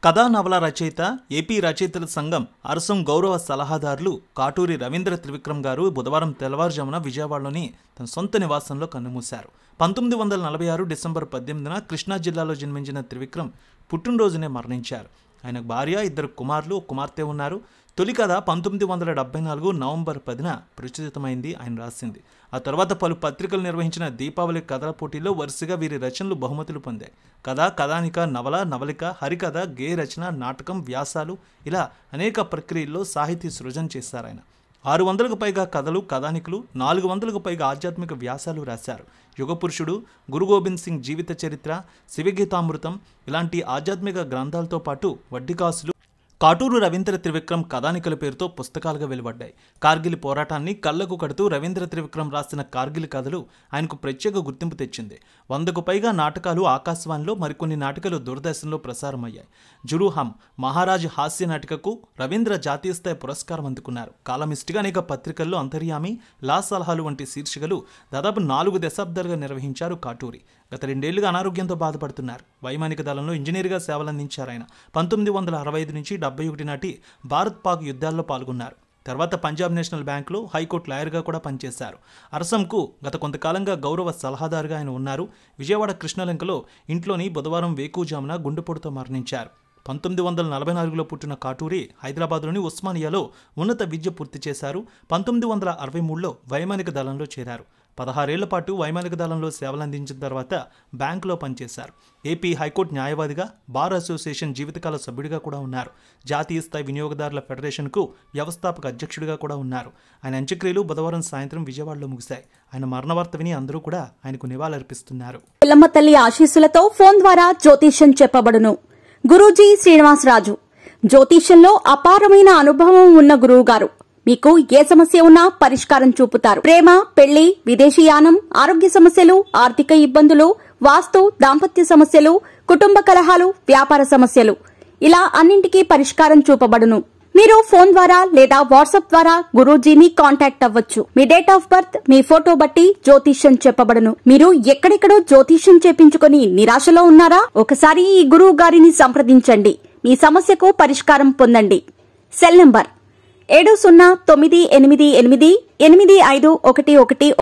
కథా నవల రచయిత ఏపీ రచయితల సంఘం అరసం గౌరవ సలహాదారులు కాటూరి రవీంద్ర త్రివిక్రమ్ గారు బుధవారం తెల్లవారుజామున విజయవాడలోని తన సొంత నివాసంలో కన్నుమూశారు. 1946 డిసెంబర్ 18న కృష్ణా జిల్లాలో జన్మించిన త్రివిక్రమ్ పుట్టినరోజునే మరణించారు. ఆయనకు భార్య, 2 కుమారులు, కుమార్తె ఉన్నారు. తొలి కథ 1974 నవంబర్ 10న ప్రచురితమైంది. ఆయన రాసింది. ఆ తర్వాత పలు పత్రికలు నిర్వహించిన దీపావళి కథల పోటీల్లో వరుసగా వీరి రచనలు బహుమతులు పొందాయి. కథ, కథానిక, నవల, నవలిక, హరికథ, గేయ రచన, నాటకం, వ్యాసాలు ఇలా అనేక ప్రక్రియల్లో సాహితీ సృజన చేశారు. ఆయన 600కు పైగా కథలు, కథానికలు, 400కు పైగా ఆధ్యాత్మిక వ్యాసాలు రాశారు. యుగపురుషుడు, గురు గోబింద్ సింగ్ జీవిత చరిత్ర, శివగీతామృతం ఇలాంటి ఆధ్యాత్మిక గ్రంథాలతో పాటు వడ్డికాసులు, కాటూరు రవీంద్ర త్రివిక్రమ్ కథానికల పేరుతో పుస్తకాలుగా వెలువడ్డాయి. కార్గిల్ పోరాటాన్ని కళ్లకు కడుతూ రవీంద్ర త్రివిక్రమ్ రాసిన కార్గిల్ కథలు ఆయనకు ప్రత్యేక గుర్తింపు తెచ్చింది. 100కు పైగా నాటకాలు ఆకాశవాణిలో, మరికొన్ని నాటికలు దూరదర్శన్లో ప్రసారమయ్యాయి. జురుహం మహారాజ్ హాస్య నాటికకు రవీంద్ర జాతీయ స్థాయి పురస్కారం అందుకున్నారు. కాలమిస్టుగా అనేక పత్రికల్లో అంతర్యామి, లా సలహాలు వంటి శీర్షికలు దాదాపు 4 దశాబ్దాలుగా నిర్వహించారు కాటూరి. గత 2 ఏళ్లుగా అనారోగ్యంతో బాధపడుతున్నారు. వైమానిక దళంలో ఇంజనీర్గా సేవలందించారు. ఆయన 1965 నుంచి 71 నాటి భారత్ పాక్ యుద్ధాల్లో పాల్గొన్నారు. తర్వాత పంజాబ్ నేషనల్ బ్యాంకులో హైకోర్టు లాయర్గా కూడా పనిచేశారు. అరసంకు గత కొంతకాలంగా గౌరవ సలహాదారుగా ఆయన ఉన్నారు. విజయవాడ కృష్ణలంకలో ఇంట్లోని బుధవారం వేకువజామున గుండెపోటుతో మరణించారు. 1944లో పుట్టిన కాటూరి హైదరాబాద్లోని ఉస్మానియాలో ఉన్నత విద్య పూర్తి చేశారు. 1963లో వైమానిక దళంలో చేరారు. 16 ఏళ్ల పాటు వైమానిక దళంలో సేవలందించిన తర్వాత బ్యాంకులో పనిచేశారు. ఏపీ హైకోర్టు న్యాయవాదిగా, బార్ అసోసియేషన్ జీవితకాల సభ్యుడిగా కూడా ఉన్నారు. జాతీయ స్థాయి వినియోగదారుల ఫెడరేషన్కు వ్యవస్థాపక అధ్యక్షుడిగా కూడా ఉన్నారు. ఆయన అంత్యక్రియలు బుధవారం సాయంత్రం విజయవాడలో ముగిశాయి. ఆయన మరణ వార్త విని అందరూ కూడా ఆయనకు నివాళులర్పిస్తున్నారు. పిల్లమ్మ తల్లి ఆశీస్సులతో ఫోన్ ద్వారా జ్యోతిష్యం చెప్పబడును. గురూజీ శ్రీనివాసరాజు జ్యోతిష్యంలో అపారమైన అనుభవం ఉన్న గురువు గారు మీకు ఏ సమస్య ఉన్నా పరిష్కారం చూపుతారు. ప్రేమ, పెళ్లి, విదేశీయానం, ఆరోగ్య సమస్యలు, ఆర్థిక ఇబ్బందులు, వాస్తు, దాంపత్య సమస్యలు, కుటుంబ కలహాలు, వ్యాపార సమస్యలు ఇలా అన్నింటికీ పరిష్కారం చూపబడును. మీరు ఫోన్ ద్వారా లేదా వాట్సాప్ ద్వారా గురూజీని కాంటాక్ట్ అవ్వచ్చు. మీ డేట్ ఆఫ్ బర్త్, మీ ఫోటో బట్టి జ్యోతిష్యం చెప్పబడును. మీరు ఎక్కడెక్కడో జ్యోతిష్యం చేపించుకుని నిరాశలో ఉన్నారా? ఒకసారి ఈ గురువు గారిని సంప్రదించండి. మీ సమస్యకు పరిష్కారం పొందండి. Cell number 7098888511